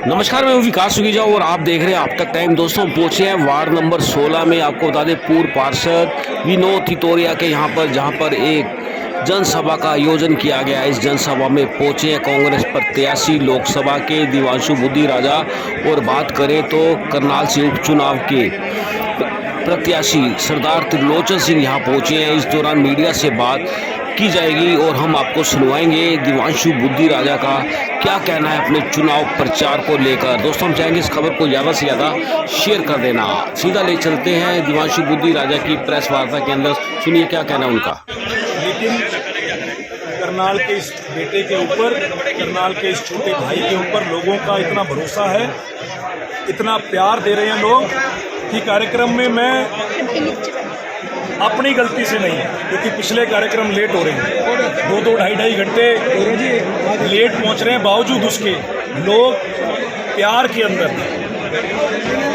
नमस्कार, मैं हूं विकास सुगीजा और आप देख रहे हैं आप तक टाइम। दोस्तों पहुंचे हैं वार्ड नंबर 16 में। आपको बता दें पूर्व पार्षद विनोद तितोरिया के यहाँ पर, जहाँ पर एक जनसभा का आयोजन किया गया। इस जनसभा में पहुंचे हैं कांग्रेस प्रत्याशी लोकसभा के दिवांशु बुद्धि राजा। और बात करें तो करनाल से उपचुनाव के प्रत्याशी सरदार त्रिलोचन सिंह यहाँ पहुंचे हैं। इस दौरान मीडिया से बात की जाएगी और हम आपको सुनवाएंगे दिवांशु बुद्धि राजा का क्या कहना है अपने चुनाव प्रचार को लेकर। दोस्तों हम चाहेंगे इस खबर को ज़्यादा से ज़्यादा शेयर कर देना। सीधा ले चलते हैं दिवांशु बुद्धि राजा की प्रेस वार्ता के अंदर, सुनिए क्या कहना है उनका। लेकिन करनाल के इस बेटे के ऊपर, करनाल के इस छोटे भाई के ऊपर लोगों का इतना भरोसा है, इतना प्यार दे रहे हैं लोग कि कार्यक्रम में मैं अपनी गलती से नहीं, क्योंकि पिछले कार्यक्रम लेट हो रहे हैं, 2-2 ढाई घंटे लेट पहुंच रहे हैं, बावजूद उसके लोग प्यार के अंदर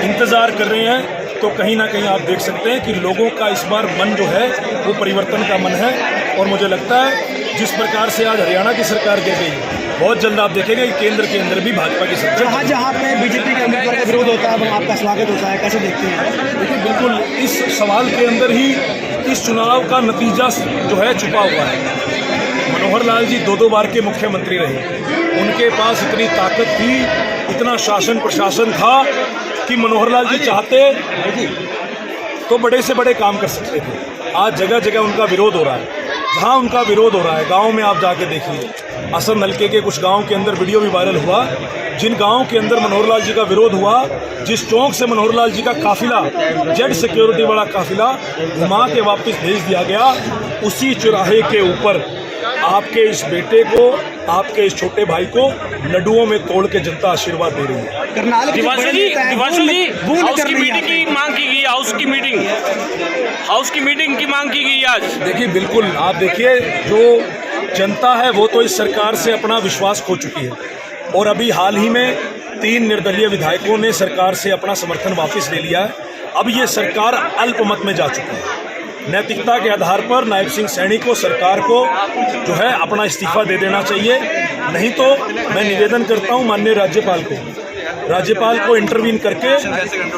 इंतज़ार कर रहे हैं। तो कहीं ना कहीं आप देख सकते हैं कि लोगों का इस बार मन जो है वो परिवर्तन का मन है। और मुझे लगता है जिस प्रकार से आज हरियाणा की सरकार गिर गई, बहुत जल्द आप देखेंगे कि केंद्र के अंदर भी भाजपा की सरकार। जहाँ पे बीजेपी के उम्मीदवार का विरोध होता है आपका स्वागत होता है, कैसे देखते हैं? देखिए बिल्कुल इस सवाल के अंदर ही इस चुनाव का नतीजा जो है छुपा हुआ है। मनोहर लाल जी 2-2 बार के मुख्यमंत्री रहे, उनके पास इतनी ताकत थी, इतना शासन प्रशासन था कि मनोहर लाल जी चाहते तो बड़े से बड़े काम कर सकते थे। आज जगह जगह उनका विरोध हो रहा है। जहाँ उनका विरोध हो रहा है, गांव में आप जाके देखिए, असम हल्के के कुछ गांव के अंदर वीडियो भी वायरल हुआ, जिन गांव के अंदर मनोहर लाल जी का विरोध हुआ, जिस चौक से मनोहर लाल जी का काफिला, जेड सिक्योरिटी वाला काफिला घुमा के वापस भेज दिया गया, उसी चौराहे के ऊपर आपके इस बेटे को, आपके इस छोटे भाई को लड्डुओं में तोड़ के जनता आशीर्वाद दे रही है। दिवांशु जी हाउस की मीटिंग की मांग की गई, हाउस की मीटिंग की मांग की गई आज। देखिए बिल्कुल आप देखिए, जो जनता है वो तो इस सरकार से अपना विश्वास खो चुकी है। और अभी हाल ही में 3 निर्दलीय विधायकों ने सरकार से अपना समर्थन वापस ले लिया है। अब ये सरकार अल्पमत में जा चुकी है। नैतिकता के आधार पर नायब सिंह सैनी को, सरकार को जो है अपना इस्तीफा दे देना चाहिए। नहीं तो मैं निवेदन करता हूं माननीय राज्यपाल को इंटरवीन करके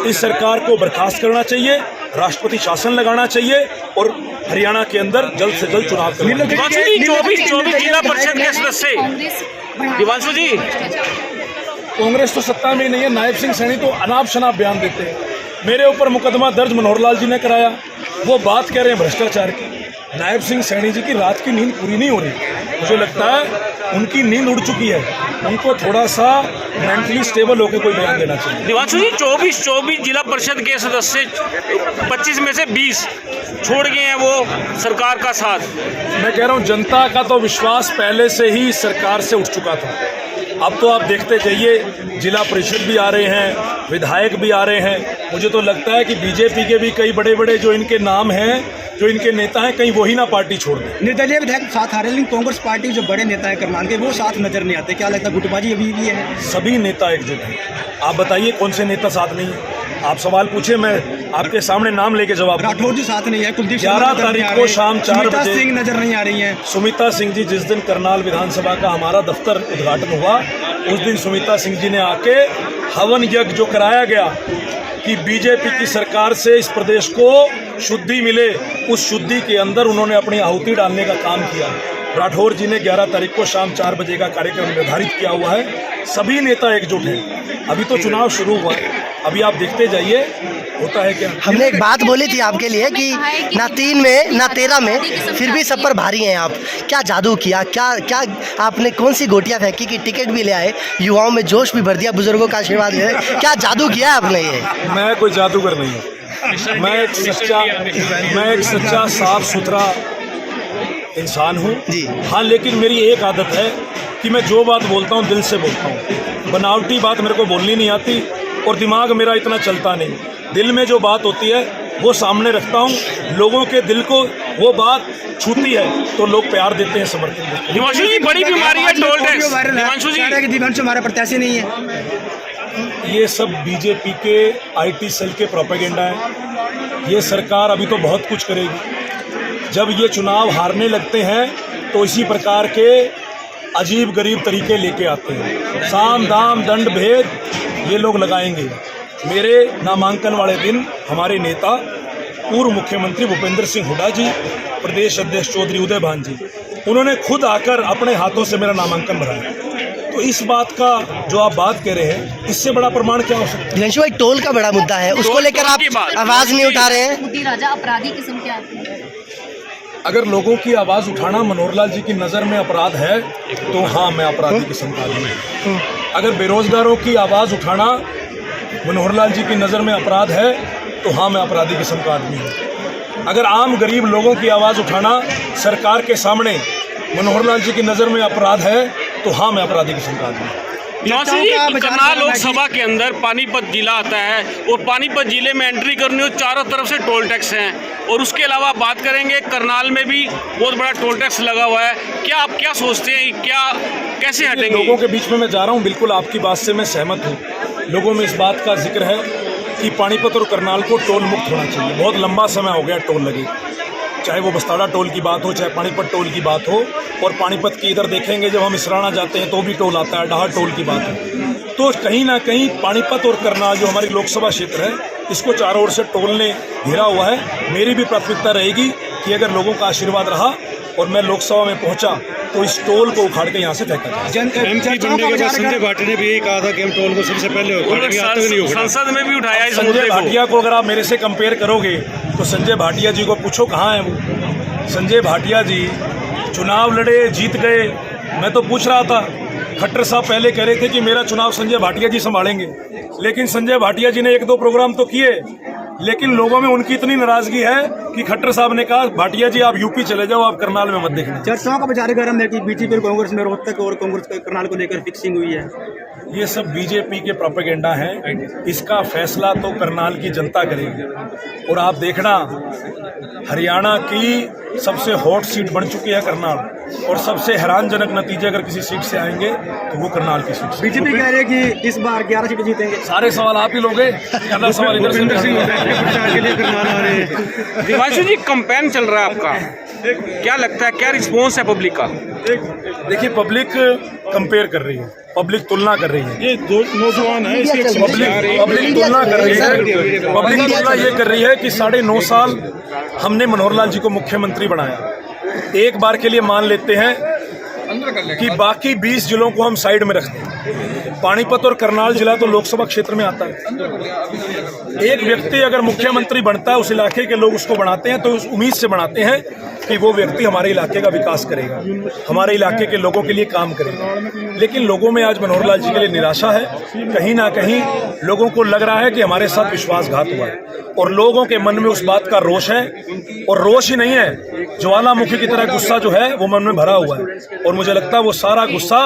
इस सरकार को बर्खास्त करना चाहिए, राष्ट्रपति शासन लगाना चाहिए और हरियाणा के अंदर जल्द से जल्द चुनाव करना चाहिए। 24 जिला परिषद के सदस्य दिवांशु जी, कांग्रेस तो सत्ता में नहीं है। नायब सिंह सैनी तो अनाप शनाप बयान देते हैं। मेरे ऊपर मुकदमा दर्ज मनोहर लाल जी ने कराया, वो बात कह रहे हैं भ्रष्टाचार की। नायब सिंह सैनी जी की रात की नींद पूरी नहीं हो रही। मुझे लगता है उनकी नींद उड़ चुकी है, उनको थोड़ा सा मेंटली स्टेबल होकर कोई बयान देना चाहिए। दिवांशु जी 24 जिला परिषद के सदस्य 25 में से 20 छोड़ गए हैं वो सरकार का साथ। मैं कह रहा हूँ जनता का तो विश्वास पहले से ही सरकार से उठ चुका था। अब तो आप देखते जाइए, जिला परिषद भी आ रहे हैं, विधायक भी आ रहे हैं। मुझे तो लगता है कि बीजेपी के भी कई बड़े बड़े जो इनके नाम हैं, जो इनके नेता हैं, कहीं वही ना पार्टी छोड़ दें। निर्दलीय विधायक साथ आ रहे हैं, लेकिन कांग्रेस पार्टी जो बड़े नेता है करनाल के, वो साथ नजर नहीं आते। क्या लगता है गुटबाजी अभी भी है? सभी नेता एकजुट हैं। आप बताइए कौन से नेता साथ नहीं है? आप सवाल पूछे, मैं आपके सामने नाम लेके जवाब। राठौर जी साथ नहीं है, कुलदीप 11 तारीख को शाम 4 बजे सिंह नजर नहीं आ रही है। सुमिता सिंह जी, जिस दिन करनाल विधानसभा का हमारा दफ्तर उद्घाटन हुआ, उस दिन सुमिता सिंह जी ने आके हवन यज्ञ जो कराया गया कि बीजेपी की सरकार से इस प्रदेश को शुद्धि मिले, उस शुद्धि के अंदर उन्होंने अपनी आहुति डालने का काम किया। राठौर जी ने 11 तारीख को शाम 4 बजे का कार्यक्रम निर्धारित किया हुआ है। सभी नेता एकजुट हैं। अभी तो चुनाव शुरू हुआ है, अभी आप देखते जाइए होता है क्या। हमने एक बात बोली थी आपके लिए कि ना 3 में ना 13 में, फिर भी सब पर भारी हैं आप। क्या जादू किया, क्या आपने कौन सी गोटियां फेंकी कि टिकट भी ले आए, युवाओं में जोश भी भर दिया, बुजुर्गों का आशीर्वाद ले आए? क्या जादू किया है आपने? ये मैं कोई जादूगर नहीं हूँ। मैं एक सच्चा साफ सुथरा इंसान हूँ जी। हाँ, लेकिन मेरी एक आदत है कि मैं जो बात बोलता हूँ दिल से बोलता हूँ। बनावटी बात मेरे को बोलनी नहीं आती और दिमाग मेरा इतना चलता नहीं। दिल में जो बात होती है वो सामने रखता हूँ। लोगों के दिल को वो बात छूती है तो लोग प्यार देते हैं, समर्थन देते हैं। दिवांशु जी बड़ी बीमारी है टोल टैक्स। दिवांशु जी, दिवांशु हमारा प्रत्याशी नहीं है। ये सब बीजेपी के IT सेल के प्रोपेगेंडा है। ये सरकार अभी तो बहुत कुछ करेगी। जब ये चुनाव हारने लगते हैं तो इसी प्रकार के अजीब गरीब तरीके लेके आते हैं। साम दाम दंड भेद ये लोग लगाएंगे। मेरे नामांकन वाले दिन हमारे नेता पूर्व मुख्यमंत्री भूपेंद्र सिंह हुड्डा जी, प्रदेश अध्यक्ष चौधरी उदय भान जी, उन्होंने खुद आकर अपने हाथों से मेरा नामांकन भराया। तो इस बात का जो आप बात कह रहे हैं, इससे बड़ा प्रमाण क्या हो सकता है? दिव्यांशु भाई, टोल का बड़ा मुद्दा है, उसको लेकर आप आवाज नहीं उठा रहे हैं। मोदी राजा अपराधी किस्म के आदमी हैं। अगर लोगों की आवाज़ उठाना मनोहर लाल जी की नज़र में अपराध है तो हाँ, मैं अपराधी किस्म का आदमी हूँ। अगर बेरोजगारों की आवाज़ उठाना मनोहर लाल जी की नज़र में अपराध है तो हाँ, मैं अपराधी किस्म का आदमी हूँ। अगर आम गरीब लोगों की आवाज़ उठाना सरकार के सामने मनोहर लाल जी की नज़र में अपराध है तो हाँ, मैं अपराधी किस्म का आदमी हूँ। नौशी जी, करनाल लोकसभा के अंदर पानीपत जिला आता है और पानीपत जिले में एंट्री करनी हो, चारों तरफ से टोल टैक्स हैं और उसके अलावा बात करेंगे करनाल में भी बहुत बड़ा टोल टैक्स लगा हुआ है। क्या आप क्या सोचते हैं, क्या कैसे हटेंगे? लोगों के बीच में मैं जा रहा हूँ, बिल्कुल आपकी बात से मैं सहमत हूँ। लोगों में इस बात का जिक्र है कि पानीपत और करनाल को टोल मुक्त होना चाहिए। बहुत लंबा समय हो गया टोल लगे, चाहे वो बस्ताड़ा टोल की बात हो, चाहे पानीपत टोल की बात हो। और पानीपत की इधर देखेंगे जब हम इसराना जाते हैं तो भी टोल आता है, डाहर टोल की बात है। तो कहीं ना कहीं पानीपत और करनाल जो हमारी लोकसभा क्षेत्र है, इसको चारों ओर से टोल ने घेरा हुआ है। मेरी भी प्राथमिकता रहेगी कि अगर लोगों का आशीर्वाद रहा और मैं लोकसभा में पहुंचा तो इस टोल को उखाड़ के यहाँ से फेंका जाए। संजय भाटिया ने भी यही कहा था कि हम टोल को सबसे पहले उखाड़ेंगे, आज तक नहीं उखाड़ा। संसद में भी उठाया इस संजय मुद्दे को। भाटिया को अगर आप मेरे से कंपेयर करोगे तो संजय भाटिया जी को पूछो कहाँ है वो। संजय भाटिया जी चुनाव लड़े, जीत गए। मैं तो पूछ रहा था, खट्टर साहब पहले कह रहे थे कि मेरा चुनाव संजय भाटिया जी संभालेंगे, लेकिन संजय भाटिया जी ने 1-2 प्रोग्राम तो किए, लेकिन लोगों में उनकी इतनी नाराजगी है कि खट्टर साहब ने कहा भाटिया जी आप यूपी चले जाओ, आप करनाल में मत देखना। चर्चाओं का विचार गर्म है कि बीजेपी और कांग्रेस में रोहतक और कांग्रेस करनाल को लेकर फिक्सिंग हुई है। ये सब बीजेपी के प्रोपेगेंडा है। इसका फैसला तो करनाल की जनता करेगी। और आप देखना, हरियाणा की सबसे हॉट सीट बन चुकी है करनाल, और सबसे हैरानजनक नतीजे अगर किसी सीट से आएंगे तो वो करनाल की सीट से। बीजेपी कह रही है कि इस बार 11 सीटें जीतेंगे। सारे सवाल आप ही लोगे, ज्यादा सवाल इधर से दिव्यांशु जी, कैंपेन चल रहा है आपका, क्या लगता है, क्या रिस्पॉन्स है पब्लिक का? देखिए, पब्लिक कंपेयर कर रही है, पब्लिक तुलना कर रही है। ये दो नौजवान है, पब्लिक तुलना कर रही है। पब्लिक तुलना ये कर रही है कि 9.5 साल हमने मनोहर लाल जी को मुख्यमंत्री बनाया। एक बार के लिए मान लेते हैं कि बाकी 20 जिलों को हम साइड में रखते हैं। पानीपत और करनाल जिला तो लोकसभा क्षेत्र में आता है। एक व्यक्ति अगर मुख्यमंत्री बनता है, उस इलाके के लोग उसको बनाते हैं तो उस उम्मीद से बनाते हैं कि वो व्यक्ति हमारे इलाके का विकास करेगा, हमारे इलाके के लोगों के लिए काम करेगा। लेकिन लोगों में आज मनोहर लाल जी के लिए निराशा है। कहीं ना कहीं लोगों को लग रहा है कि हमारे साथ विश्वासघात हुआ है, और लोगों के मन में उस बात का रोष है। और रोष ही नहीं है, ज्वालामुखी की तरह गुस्सा जो है वो मन में भरा हुआ है, और मुझे लगता है वो सारा गुस्सा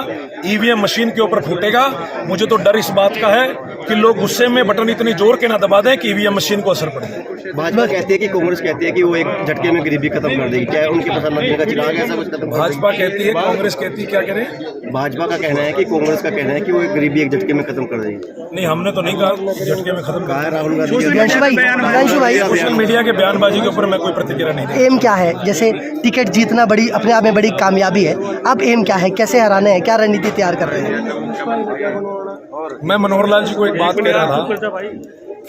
ईवीएम मशीन के ऊपर फूटेगा। मुझे तो डर इस बात का है कि लोग गुस्से में बटन इतनी जोर के ना दबा दें कि ईवीएम मशीन को असर पड़े। भाजपा कहती है कि कांग्रेस कहती है कि वो एक झटके में गरीबी खत्म कर देगी, क्या उनके प्रधानमंत्री का चिराग ऐसा कुछ खत्म? भाजपा कहती है, कांग्रेस कहती है, क्या कह रहे हैं? भाजपा का कहना है कि कांग्रेस का कहना है कि वो एक गरीबी एक झटके में खत्म कर देगी। नहीं, हमने तो नहीं कहा झटके में खत्म कहा है राहुल गांधी। दिव्यांशु भाई, सोशल मीडिया के बयानबाजी के ऊपर मैं कोई प्रतिक्रिया नहीं दूंगा। एम क्या है? जैसे टिकट जीतना बड़ी अपने आप में बड़ी कामयाबी है, अब एम क्या है, कैसे हराने हैं, क्या रणनीति तैयार कर रहे हैं? मैं मनोहर लाल जी को एक बात कह रहा था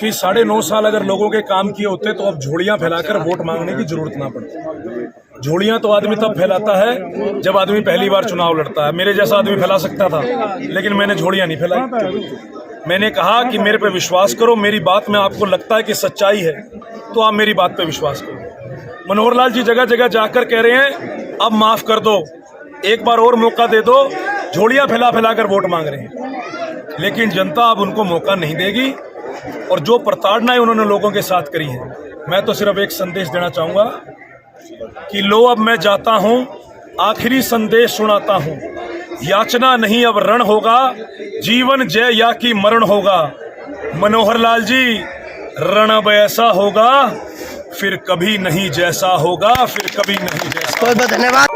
कि 9.5 साल अगर लोगों के काम किए होते तो अब झोलियां फैलाकर वोट मांगने की जरूरत ना पड़ती। झोलियां तो आदमी तब फैलाता है जब आदमी पहली बार चुनाव लड़ता है। मेरे जैसा आदमी फैला सकता था, लेकिन मैंने झोलियां नहीं फैलाई। मैंने कहा कि मेरे पे विश्वास करो, मेरी बात में आपको लगता है कि सच्चाई है तो आप मेरी बात पे विश्वास करो। मनोहर लाल जी जगह जगह जाकर कह रहे हैं अब माफ कर दो, एक बार और मौका दे दो, झोलियां फैला फैला कर वोट मांग रहे हैं। लेकिन जनता अब उनको मौका नहीं देगी, और जो प्रताड़नाएं उन्होंने लोगों के साथ करी है, मैं तो सिर्फ एक संदेश देना चाहूंगा कि लो अब मैं जाता हूं, आखिरी संदेश सुनाता हूं, याचना नहीं अब रण होगा, जीवन जय या कि मरण होगा। मनोहर लाल जी, रण अब ऐसा होगा फिर कभी नहीं जैसा होगा, फिर कभी नहीं जैसा। बहुत बहुत धन्यवाद।